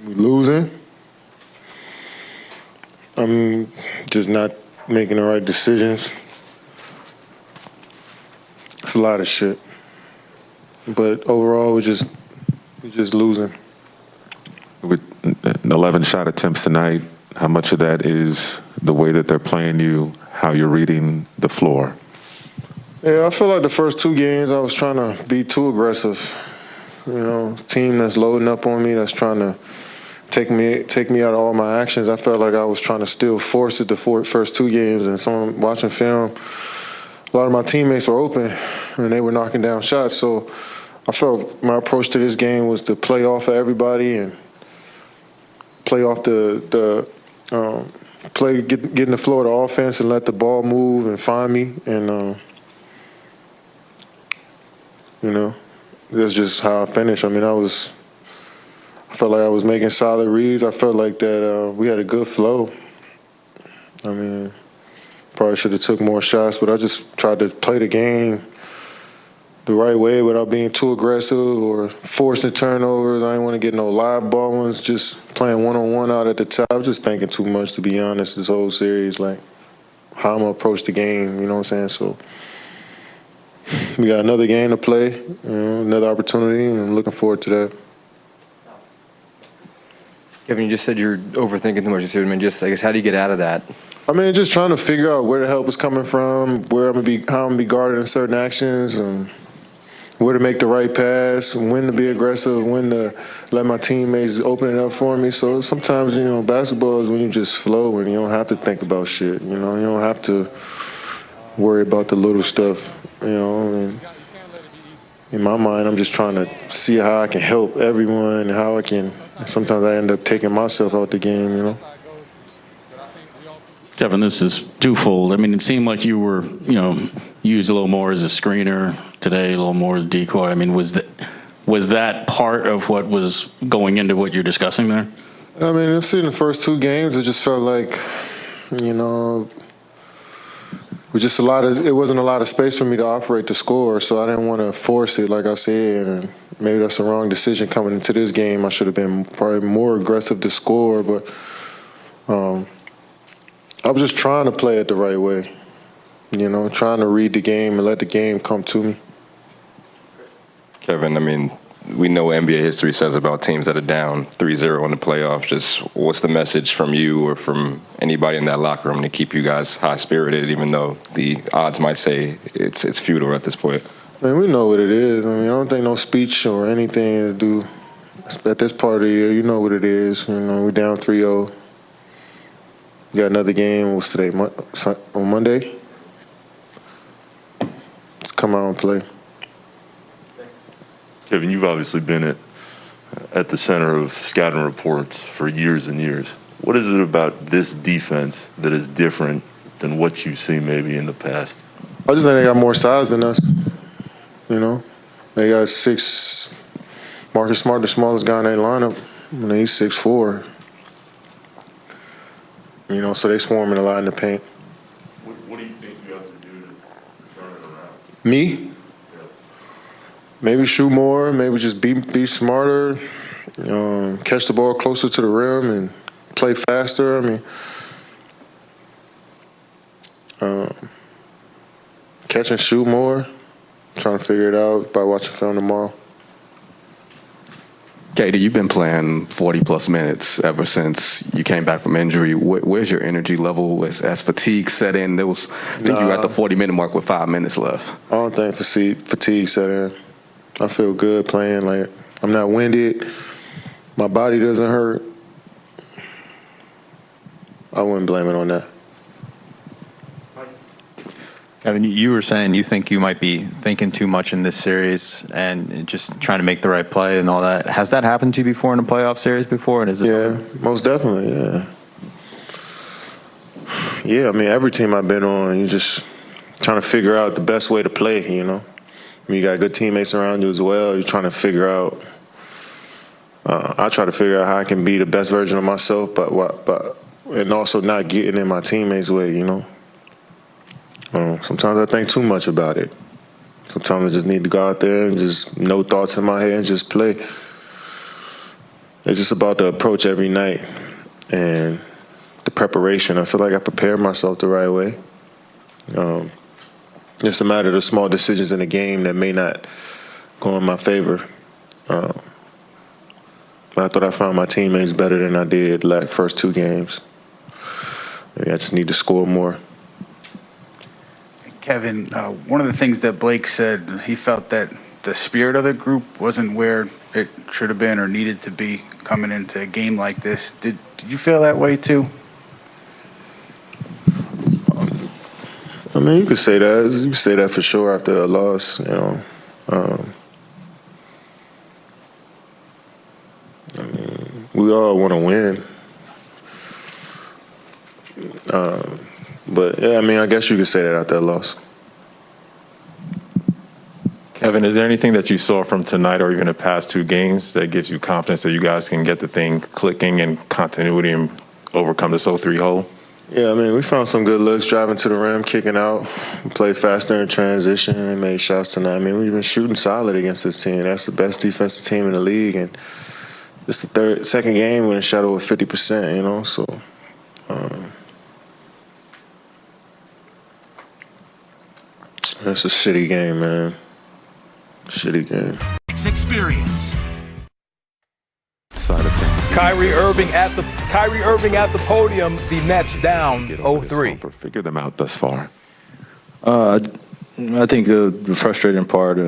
We losing. I'm just not making the right decisions. It's a lot of shit. But overall, we're just losing. With 11 shot attempts tonight, how much of that is the way that they're playing you, how you're reading the floor? Yeah, I feel like the first two games I was trying to be too aggressive. You know, team that's loading up on me, that's trying to take me out of all my actions. I felt like I was trying to still force it the first two games. And watching film, a lot of my teammates were open and they were knocking down shots. So I felt my approach to this game was to play off of everybody and play off get in the flow of the offense and let the ball move and find me. And you know, that's just how I finished. I mean, I felt like I was making solid reads. I felt like that we had a good flow. I mean, probably should have took more shots, but I just tried to play the game the right way without being too aggressive or forcing turnovers. I didn't want to get no live ball ones, just playing one-on-one out at the top. I was just thinking too much, to be honest, this whole series, like how I'm going to approach the game, you know what I'm saying? So we got another game to play, you know, another opportunity, and I'm looking forward to that. Kevin, you just said you're overthinking too much. I mean, just, I guess, how do you get out of that? I mean, just trying to figure out where the help is coming from, how I'm gonna be guarded in certain actions, and where to make the right pass, when to be aggressive, when to let my teammates open it up for me. So sometimes, you know, basketball is when you just flow and you don't have to think about shit. You know, you don't have to worry about the little stuff. You know, and in my mind, I'm just trying to see how I can help everyone, how I can. Sometimes I end up taking myself out the game, you know. Kevin, this is twofold. I mean, it seemed like you were, you know, used a little more as a screener today, a little more as a decoy. I mean, was that part of what was going into what you're discussing there? I mean, in the first two games, it just felt like, you know, it wasn't a lot of space for me to operate the score, so I didn't want to force it, like I said, and maybe that's the wrong decision coming into this game. I should have been probably more aggressive to score, but I was just trying to play it the right way, you know, trying to read the game and let the game come to me. Kevin, I mean, we know what NBA history says about teams that are down 3-0 in the playoffs. Just what's the message from you or from anybody in that locker room to keep you guys high-spirited, even though the odds might say it's futile at this point? I mean, we know what it is. I mean, I don't think no speech or anything to do at this part of the year. You know what it is. You know, we're down 3-0. We got another game. What's today? On Monday? Let's come out and play. Kevin, you've obviously been at the center of scouting reports for years and years. What is it about this defense that is different than what you've seen maybe in the past? I just think they got more size than us. You know, they got six. Marcus Smart, the smallest guy in their lineup, and he's 6'4". You know, so they swarming a lot in the paint. What do you think you have to do to turn it around? Me? Maybe shoot more, maybe just be smarter, catch the ball closer to the rim and play faster. I mean, catch and shoot more. Trying to figure it out by watching film tomorrow. Katie, you've been playing 40-plus minutes ever since you came back from injury. Where's your energy level as fatigue set in? I think you were at the 40-minute mark with 5 minutes left. I don't think fatigue set in. I feel good playing. Like, I'm not winded. My body doesn't hurt. I wouldn't blame it on that. Kevin, you were saying you think you might be thinking too much in this series and just trying to make the right play and all that. Has that happened to you before in a playoff series before? And is this most definitely, yeah. Yeah, I mean, every team I've been on, you're just trying to figure out the best way to play, you know. I mean, you got good teammates around you as well. You're trying to figure out I try to figure out how I can be the best version of myself, but and also not getting in my teammates' way, you know. Sometimes I think too much about it. Sometimes I just need to go out there and just no thoughts in my head and just play. it's just about the approach every night and the preparation. I feel like I prepared myself the right way. It's a matter of the small decisions in the game that may not go in my favor. But I thought I found my teammates better than I did the first 2 games. Maybe I just need to score more. Kevin, one of the things that Blake said, he felt that the spirit of the group wasn't where it should have been or needed to be coming into a game like this. Did you feel that way too? I mean, you could say that. You could say that for sure after a loss, you know. I mean, we all want to win. But, yeah, I mean, I guess you could say that after a loss. Kevin, is there anything that you saw from tonight or even the past 2 games that gives you confidence that you guys can get the thing clicking and continuity and overcome this 0-3 hole? Yeah, I mean, we found some good looks driving to the rim, kicking out. We played faster in transition and made shots tonight. I mean, we've been shooting solid against this team. That's the best defensive team in the league. And it's the second game when it shot over 50%, you know, so. That's a shitty game, man. Shitty game. Experience. Side of things. Kyrie Irving at the podium. The Nets down 0-3. Figure them out thus far. I think the frustrating part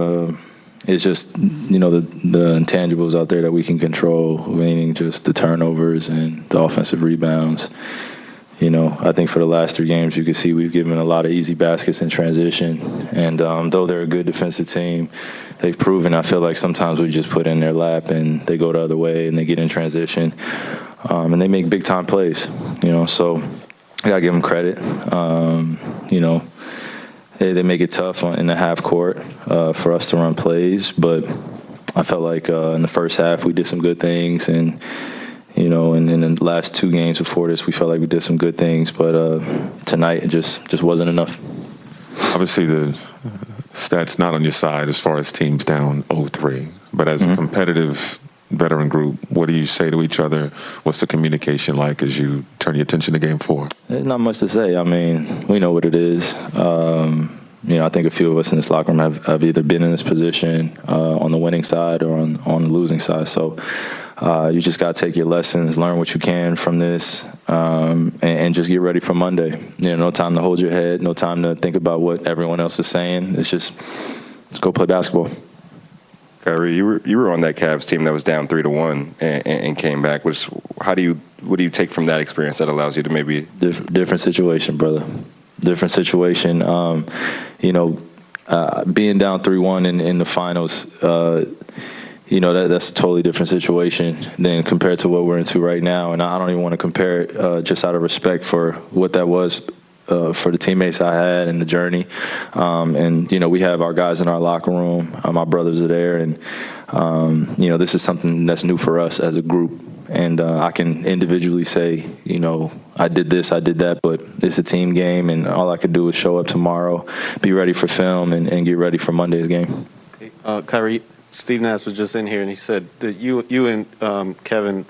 is just, you know, the intangibles out there that we can control, meaning just the turnovers and the offensive rebounds. You know, I think for the last 3 games, you can see we've given a lot of easy baskets in transition. And though they're a good defensive team, they've proven, I feel like sometimes we just put in their lap and they go the other way and they get in transition. And they make big-time plays, you know. So I got to give them credit. You know, they make it tough in the half court for us to run plays. But I felt like in the first half we did some good things. And you know, and in the last 2 games before this, we felt like we did some good things, but tonight it just wasn't enough. Obviously, the stats not on your side as far as teams down 0-3, but as a competitive veteran group, what do you say to each other? What's the communication like as you turn your attention to Game 4? There's not much to say. I mean, we know what it is. You know, I think a few of us in this locker room have either been in this position on the winning side or on the losing side. So you just got to take your lessons, learn what you can from this, and just get ready for Monday. You know, no time to hold your head, no time to think about what everyone else is saying. It's just let's go play basketball. Kyrie, you were on that Cavs team that was down 3-1 and came back. What do you take from that experience that allows you to maybe different situation, brother? Different situation. You know, being down 3-1 in the finals. You know, that's a totally different situation than compared to what we're into right now. And I don't even want to compare it just out of respect for what that was for the teammates I had and the journey. And, you know, we have our guys in our locker room. My brothers are there. And, you know, this is something that's new for us as a group. And I can individually say, you know, I did this, I did that, but it's a team game. And all I could do is show up tomorrow, be ready for film, and get ready for Monday's game. Kyrie, Steve Nash was just in here, and he said that you and Kevin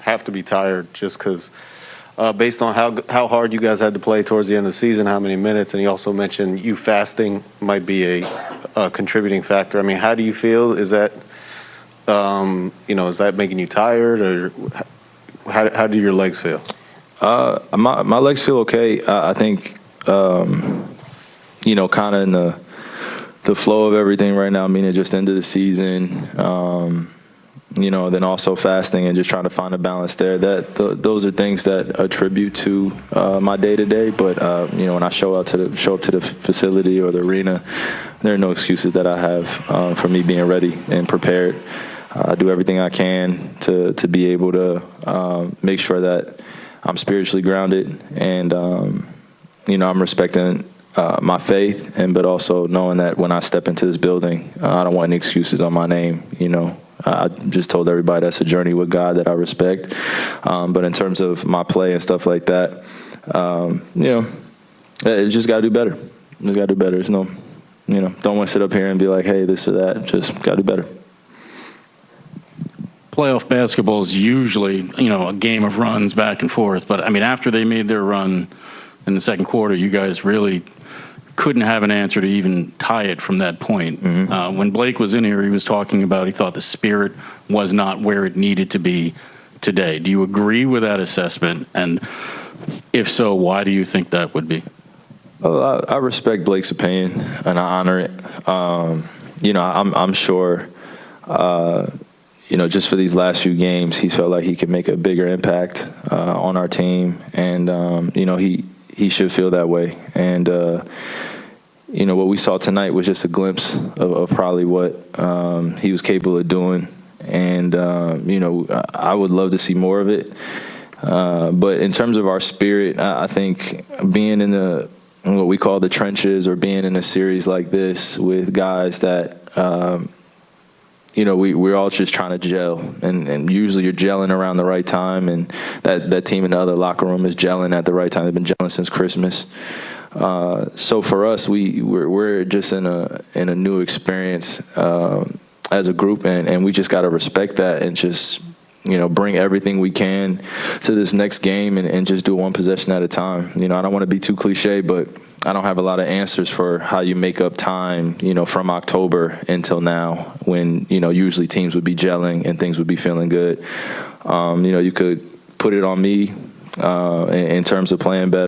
have to be tired just because based on how hard you guys had to play towards the end of the season, how many minutes, and he also mentioned you fasting might be a contributing factor. I mean, how do you feel? Is that you know, is that making you tired, or how do your legs feel? My legs feel okay. I think you know, kind of in the flow of everything right now, meaning just end of the season, you know, then also fasting and just trying to find a balance there. Those are things that attribute to my day to day. But you know, when I show up to the facility or the arena, there are no excuses that I have for me being ready and prepared. I do everything I can to be able to make sure that I'm spiritually grounded and you know, I'm respecting my faith, but also knowing that when I step into this building, I don't want any excuses on my name. You know, I just told everybody that's a journey with God that I respect. But in terms of my play and stuff like that, you know, you just got to do better. You got to do better. There's no, you know, don't want to sit up here and be like, hey, this or that. Just got to do better. playoff basketball is usually, a game of runs back and forth. But, I mean, after they made their run in the second quarter, you guys really couldn't have an answer to even tie it from that point. When Blake was in here, he was talking about he thought the spirit was not where it needed to be today. Do you agree with that assessment? And if so, why do you think that would be? Well, I respect Blake's opinion and I honor it. I'm sure, just for these last few games, he felt like he could make a bigger impact on our team. And, he should feel that way. And, what we saw tonight was just a glimpse of probably what he was capable of doing. And, I would love to see more of it. But in terms of our spirit, I think being in what we call the trenches or being in a series like this with guys that, we're all just trying to gel. And usually you're gelling around the right time. And that team in the other locker room is gelling at the right time. They've been gelling since Christmas. So for us, we're just in a new experience as a group. And we just got to respect that and just bring everything we can to this next game and just do one possession at a time. I don't want to be too cliche, but I don't have a lot of answers for how you make up time, from October until now when, usually teams would be gelling and things would be feeling good. You could put it on me in terms of playing better.